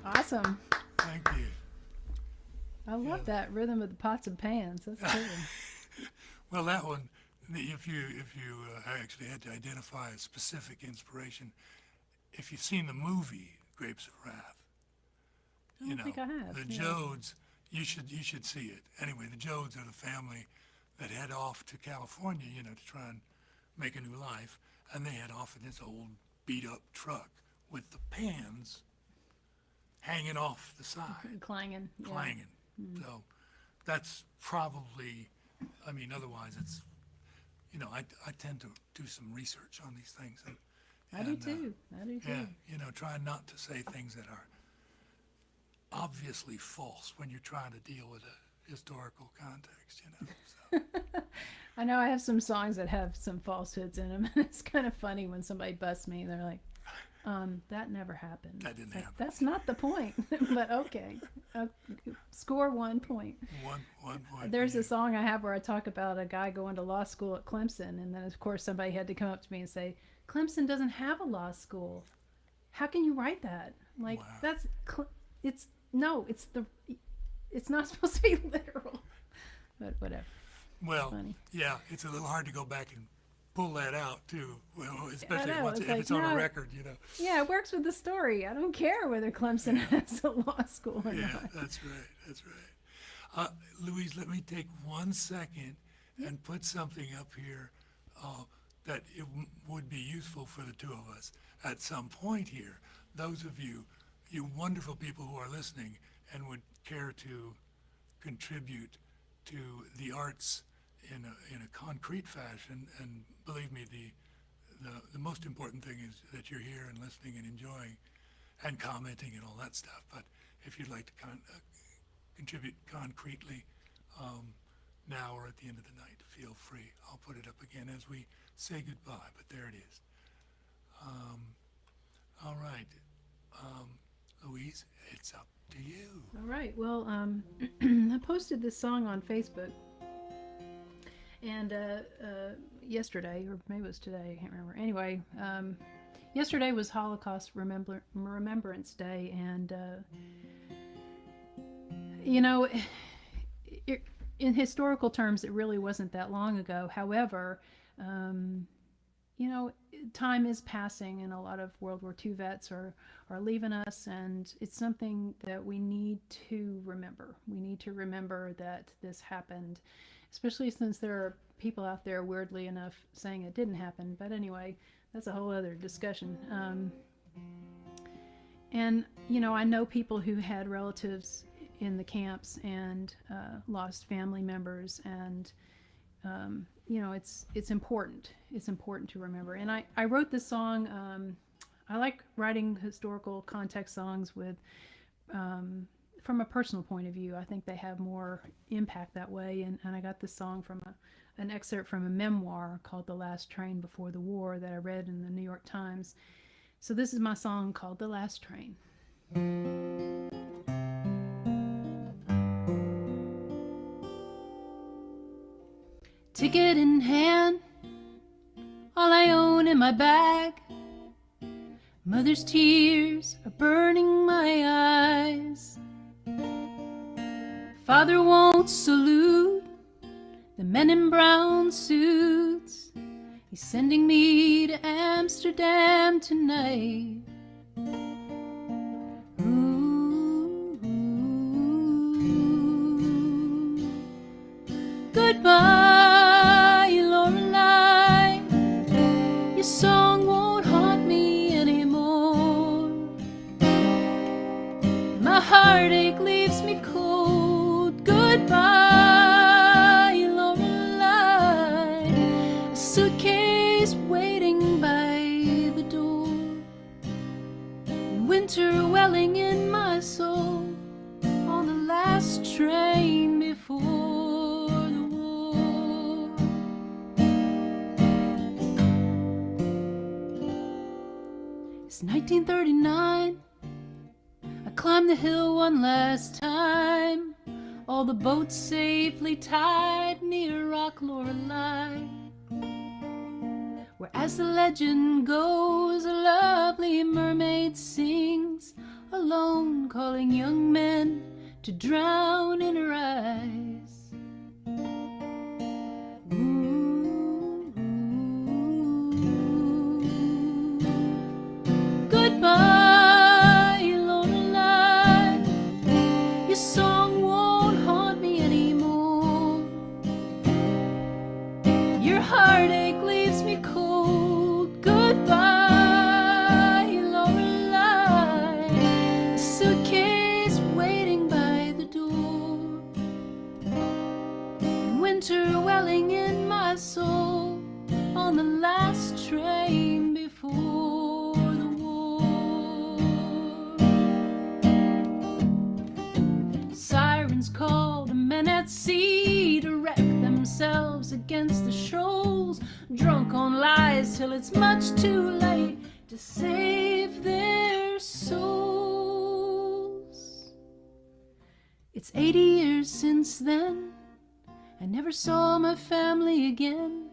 Awesome.
Thank you.
I love that rhythm of the pots and pans. That's cool.
Well, that one, if you actually had to identify a specific inspiration, if you've seen the movie Grapes of Wrath,
I don't think I have.
the
yeah.
Jodes, you should see it. Anyway, the Jodes are the family that head off to California, to try and make a new life, and they head off in this old beat-up truck with the pans hanging off the side,
Clanging. Yeah.
clanging. So that's probably, otherwise it's, I tend to do some research on these things.
I do too. I do too.
Yeah, try not to say things that are obviously false when you're trying to deal with a historical context, So.
I know I have some songs that have some falsehoods in them, and it's kind of funny when somebody busts me. They're like, That never happened.
That didn't happen.
That's not the point. But okay. Score 1 point.
One point.
There's a song I have where I talk about a guy going to law school at Clemson, and then of course somebody had to come up to me and say, Clemson doesn't have a law school. How can you write that? Like,
Wow.
it's not supposed to be literal. But whatever.
Well,
Funny.
yeah, it's a little hard to go back and pull that out too. Well, especially
know,
once,
it's
if
like,
it's on
no.
a record, you know.
Yeah, it works with the story. I don't care whether Clemson has a law school or
Yeah,
not.
that's right. That's right. Louise, let me take 1 second and put something up here that would be useful for the two of us. At some point here, those of you, you wonderful people who are listening and would care to contribute to the arts in a concrete fashion, and believe me, the most important thing is that you're here and listening and enjoying and commenting and all that stuff. But if you'd like to contribute concretely now or at the end of the night, feel free. I'll put it up again as we say goodbye, but there it is. All right. Louise, it's up to you.
All right. Well, I posted this song on Facebook, and yesterday, or maybe it was today, I can't remember. Anyway, yesterday was Holocaust Remembrance Day, and you know, in historical terms, it really wasn't that long ago. However, you know, time is passing, and a lot of World War II vets are leaving us, and it's something that we need to remember. We need to remember that this happened, especially since there are people out there, weirdly enough, saying it didn't happen. But anyway, that's a whole other discussion. And, you know, I know people who had relatives in the camps and lost family members, and you know, it's important. It's important to remember. And I wrote this song. I like writing historical context songs with from a personal point of view. I think they have more impact that way. And I got this song from an excerpt from a memoir called The Last Train Before the War that I read in the New York Times. So this is my song called The Last Train. Ticket in hand, all I own in my bag. Mother's tears are burning my eyes. Father won't salute the men in brown suits. He's sending me to Amsterdam tonight. Ooh, goodbye, Lorelei. Your song won't haunt me anymore. My heartache leaves me cold. Goodbye, Lorelei. A suitcase waiting by the door. Winter welling in my soul on the last train before the war. It's 1939. I climbed the hill one last time. All the boats safely tied near Rock Lorelei, where, as the legend goes, a lovely mermaid sings alone, calling young men to drown in her eyes. Ooh, goodbye, Lorelei. Your song won't haunt me anymore. Your heartache leaves me cold. Goodbye, Lorelei. A suitcase waiting by the door. And winter welling in my soul on the last train before the war. Sirens call the men at sea to wreck themselves against the shoals, drunk on lies till it's much too late to to save their souls. It's 80 years since then. I never saw my family again,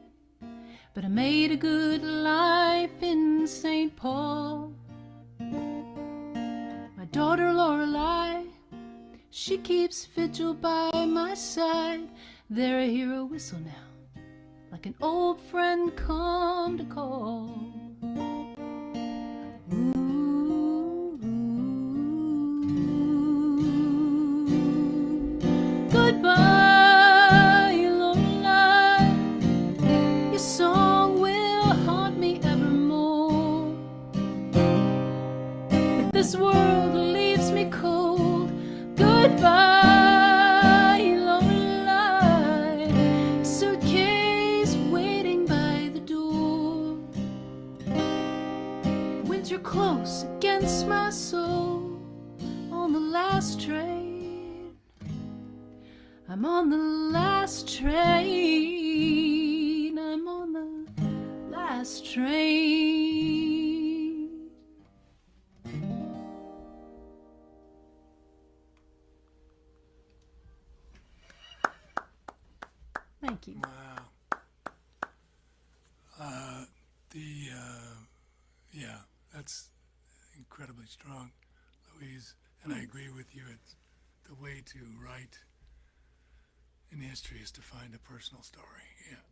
but I made a good life in St. Paul. My daughter Lorelei, she keeps vigil by my side. There I hear a whistle now, like an old friend come to call. Ooh, goodbye, Lorelei. Your song will haunt me evermore. But this world leaves me cold. Goodbye, Lorelei. Suitcase waiting by the door. Winter close against my soul. On the last train, I'm on the last train. I'm on the last train. Thank you.
Wow. Yeah, that's incredibly strong, Louise. And I agree with you. It's the way to write in history is to find a personal story. Yeah,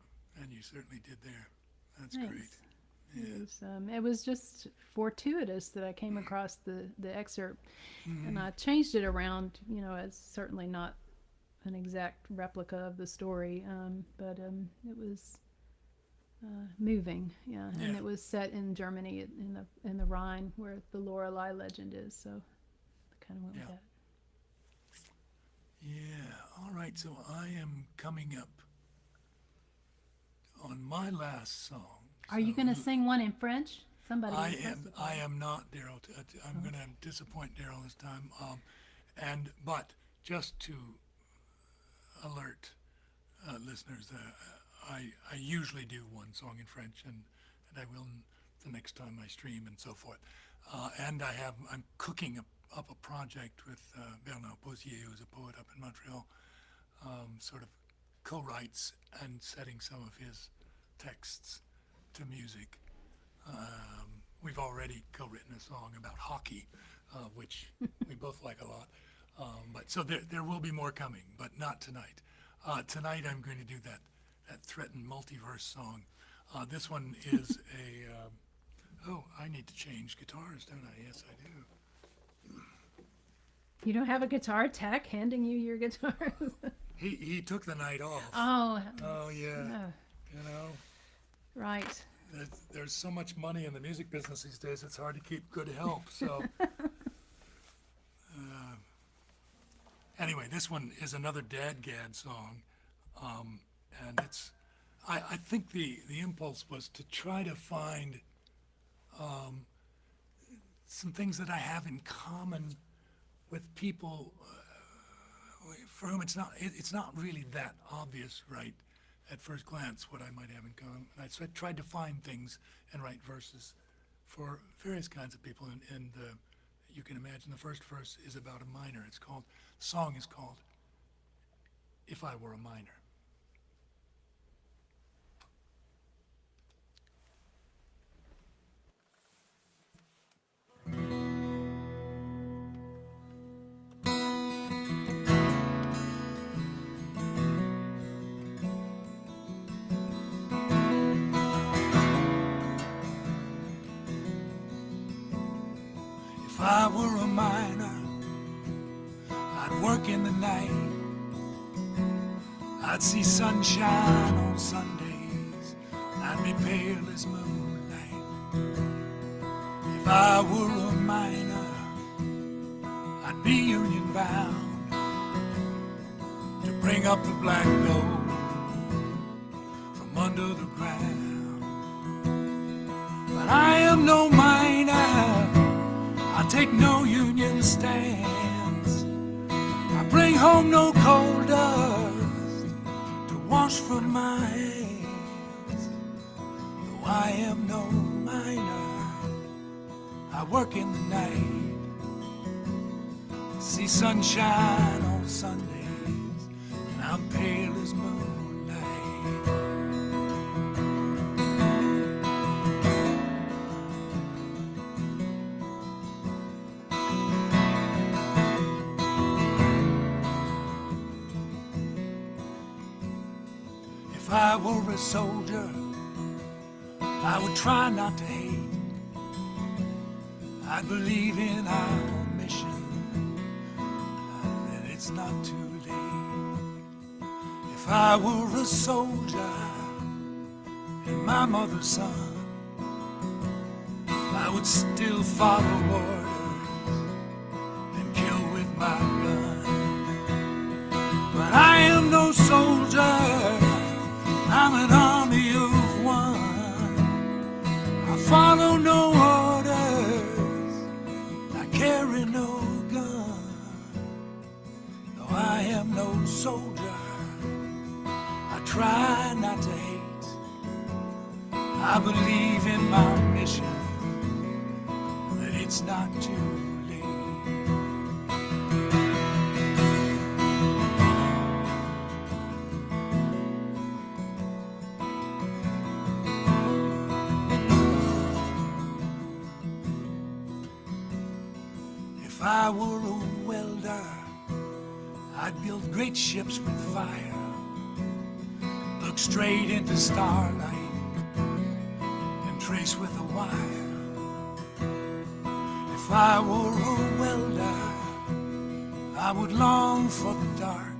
and you certainly did there. That's
Thanks.
great. Yeah.
It was just fortuitous that I came across the excerpt, and I changed it around. You know, it's certainly not an exact replica of the story, but it was moving. Yeah, and it was set in Germany in the Rhine, where the Lorelei legend is. So I kind of went with that.
Yeah, all right, so I am coming up on my last song.
Are you going to sing one in French? Somebody.
I am not, Daryl. I'm going to disappoint Daryl this time. But just to alert listeners, I usually do one song in French, and I will the next time I stream and so forth. And I'm cooking up a project with Bernard Posier, who's a poet up in Montreal, sort of co-writes and setting some of his texts to music. We've already co-written a song about hockey, which we both like a lot. But so there will be more coming, but not tonight. Tonight I'm going to do that threatened multiverse song. This one is I need to change guitars, don't I? Yes, I do.
You don't have a guitar tech handing you your guitar?
He took the night off.
Oh
Yeah. You know,
right.
there's so much money in the music business these days, it's hard to keep good help. So anyway, this one is another Dadgad song, and I think the impulse was to try to find some things that I have in common with people for whom it's not really that obvious, right, at first glance, what I might have in common. And so I tried to find things and write verses for various kinds of people. And you can imagine the first verse is about a miner. The song is called If I Were a Miner. If I were a miner, I'd work in the night. I'd see sunshine on Sundays, and I'd be pale as moonlight. If I were a miner, I'd be union bound to bring up the black gold from under the ground. But I am no miner, I take no union stands. I bring home no coal dust to wash from my hands. Though I am no miner, I work in the night, see sunshine on Sundays, and I'm pale as moonlight. If I were a soldier, I would try not to hate. I believe in our mission, that it's not too late. If I were a soldier and my mother's son, I would still follow orders and kill with my gun. But I am no soldier, I'm an army of one. I follow no orders, I carry no gun. No, I am no soldier, I try not to hate. I believe in my mission, that it's not too late. If I were a welder, I'd build great ships with fire, look straight into starlight and trace with a wire. If I were a welder, I would long for the dark,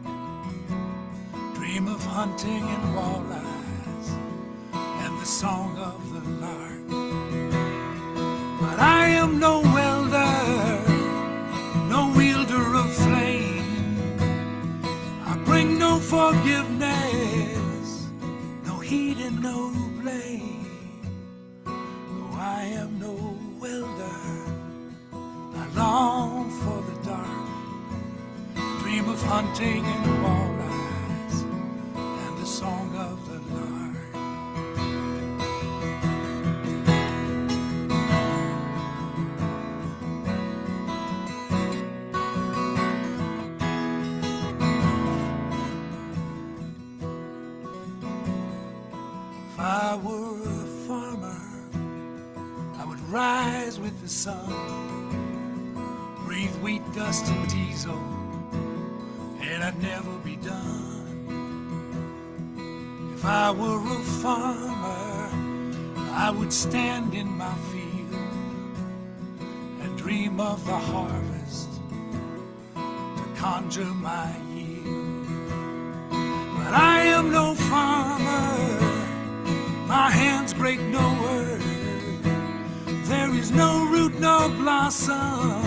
dream of hunting and walleyes and the song of the lark. But I am no welder, no wielder of flame. I bring no forgiveness, no heat and no blame. Though I am no welder, I long for the dark, dream of hunting and walleyes and the song of the lark. If I were a farmer, I would rise with the sun, breathe wheat dust and diesel, and I'd never be done. If I were a farmer, I would stand in my field and dream of the harvest to conjure my yield. But I am no farmer, my hands break no word. There is no root nor blossom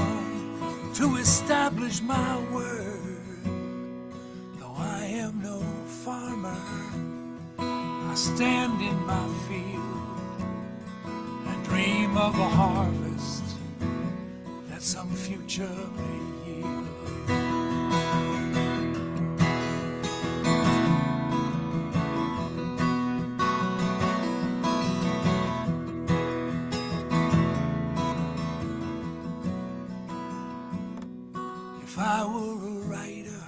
to establish my word. Though I am no farmer, I stand in my field and dream of a harvest that some future may yield. If I were a writer,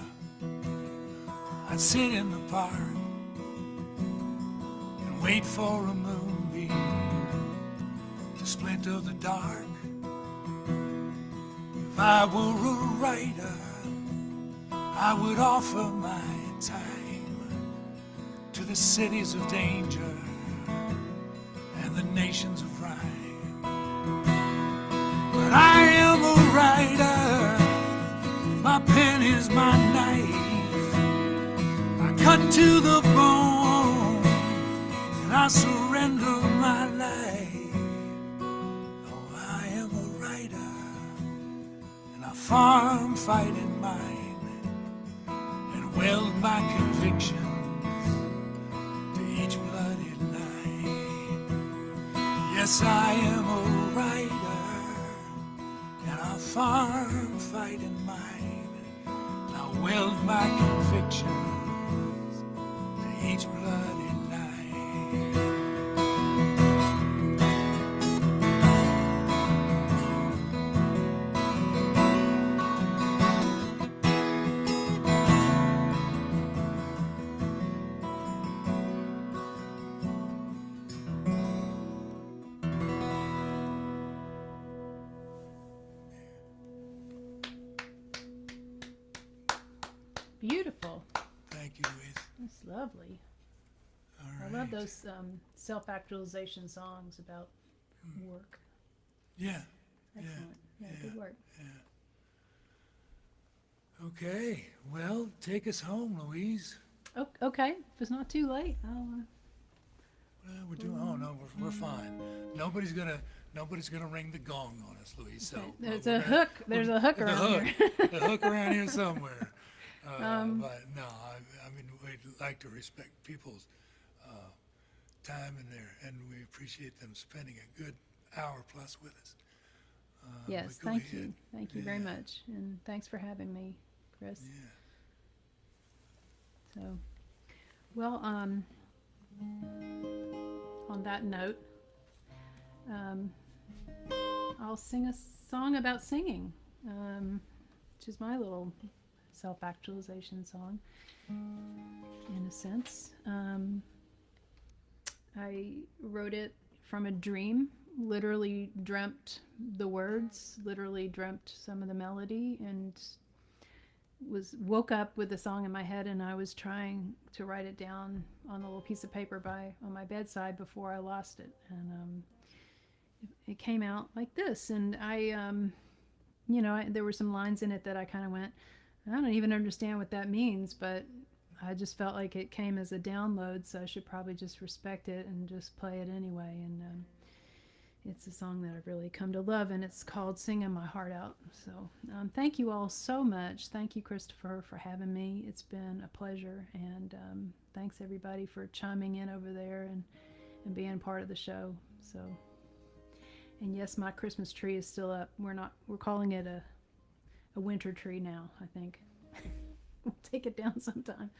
I'd sit in the park and wait for a moonbeam to splinter the dark. If I were a writer, I would offer my time to the cities of danger and the nations of rhyme. But I am a writer, my pen is my knife, I cut to the bone and I surrender my life. Oh, I am a writer and I farm, fight and mine and weld my convictions to each bloody line. Yes, I am a writer and I farm, fight and mine, and I weld my convictions to each bloody line.
beautiful.
Thank you, Louise.
That's lovely.
All
I
right.
love those self-actualization songs about work.
Yeah.
Excellent. Yeah, good work.
Okay. Well, take us home, Louise.
Oh, okay. If it's not too late, I'll.
Well, we're doing. Oh no, we're fine. Nobody's gonna ring the gong on us, Louise. So
There's
we're
a
gonna-
hook. There's a hook around here.
a hook around here somewhere. But no, I mean we'd like to respect people's time in there, and we appreciate them spending a good hour plus with us.
Yes,
but go
thank
ahead.
you. Thank you very
Yeah.
much. And thanks for having me, Chris.
Yeah.
So, well, on that note, I'll sing a song about singing, which is my little self-actualization song, in a sense. I wrote it from a dream, literally dreamt the words, literally dreamt some of the melody, and woke up with the song in my head, and I was trying to write it down on a little piece of paper on my bedside before I lost it, and it came out like this. And there were some lines in it that I kind of went, I don't even understand what that means, but I just felt like it came as a download, so I should probably just respect it and just play it anyway. And it's a song that I've really come to love, and it's called Singing My Heart Out. So thank you all so much. Thank you, Christopher, for having me. It's been a pleasure, and thanks everybody for chiming in over there and being part of the show. So, and yes, my Christmas tree is still up. We're calling it a winter tree now, I think. We'll take it down sometime.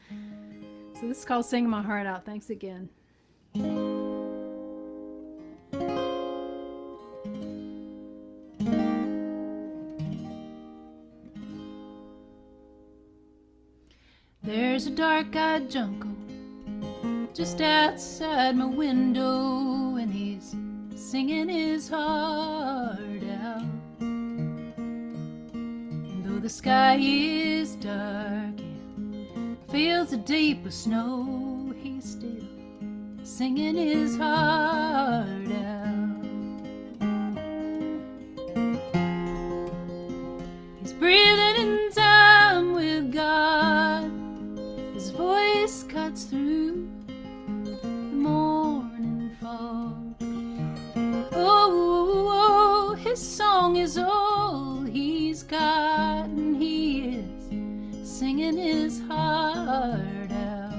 So this is called Singing My Heart Out. Thanks again. There's a dark-eyed jungle just outside my window, and he's singing his heart out. And though the sky is dark and fields are deep with snow, he's still singing his heart out. He's breathing in time with God. His voice cuts through the morning fog. Oh, his song is all he's got, and he is singing his heart out.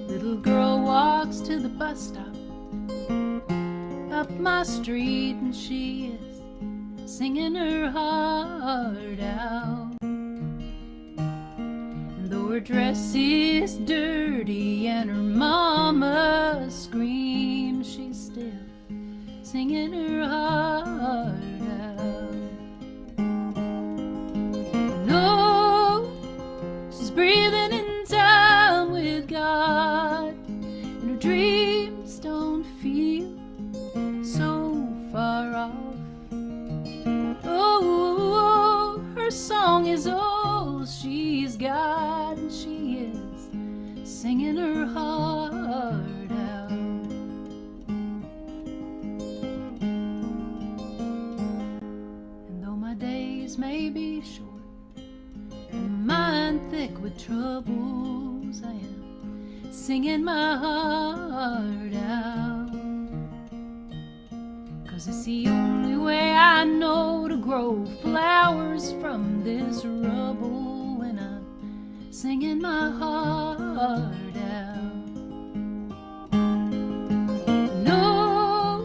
Little girl walks to the bus stop up my street, and she is singing her heart out. Though her dress is dirty and her mama screams, she's still singing her heart out. No, she's breathing in time with God, and her dreams don't feel so far off. Oh, her song is all she's got, and she is singing her heart out. And though my days may be short and mine thick with troubles, I am singing my heart out. 'Cause it's the only way I know to grow flowers from this rubble, when I'm singing my heart out. No,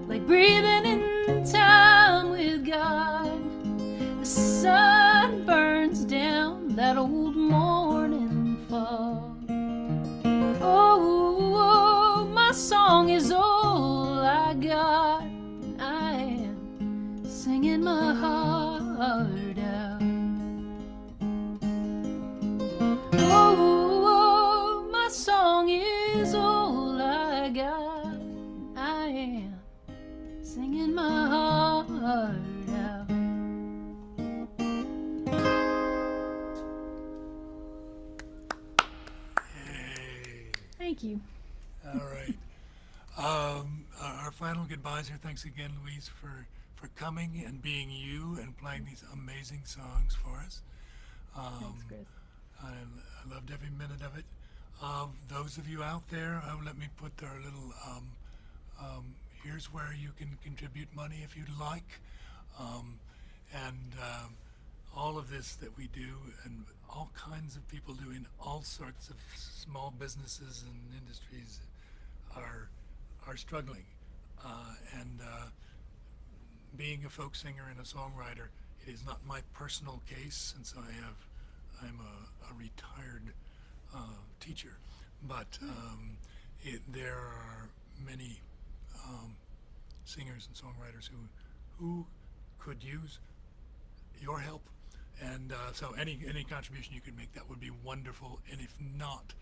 like breathing in time with God, the sun burns down that old morning fog. Oh, my song is all I got, and I am singing my heart out. Oh, my song is all I got, and I am singing my heart out. Thank you.
All right. Our final goodbyes here. Thanks again, Louise, for coming and being you and playing these amazing songs for us.
Thanks, Chris.
I loved every minute of it. Those of you out there, let me put our little here's where you can contribute money if you'd like. And all of this that we do, and all kinds of people doing all sorts of small businesses and industries are struggling. And being a folk singer and a songwriter, it is not my personal case since I'm a retired teacher, but there are many singers and songwriters who could use your help, and so any contribution you could make, that would be wonderful. And if not,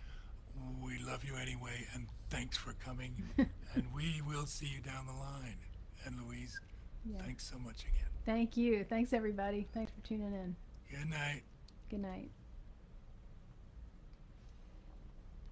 we love you anyway, and thanks for coming. And we will see you down the line. And Louise,
Yeah.
thanks so much again.
Thank you. Thanks, everybody. Thanks for tuning in.
Good night.
Good night.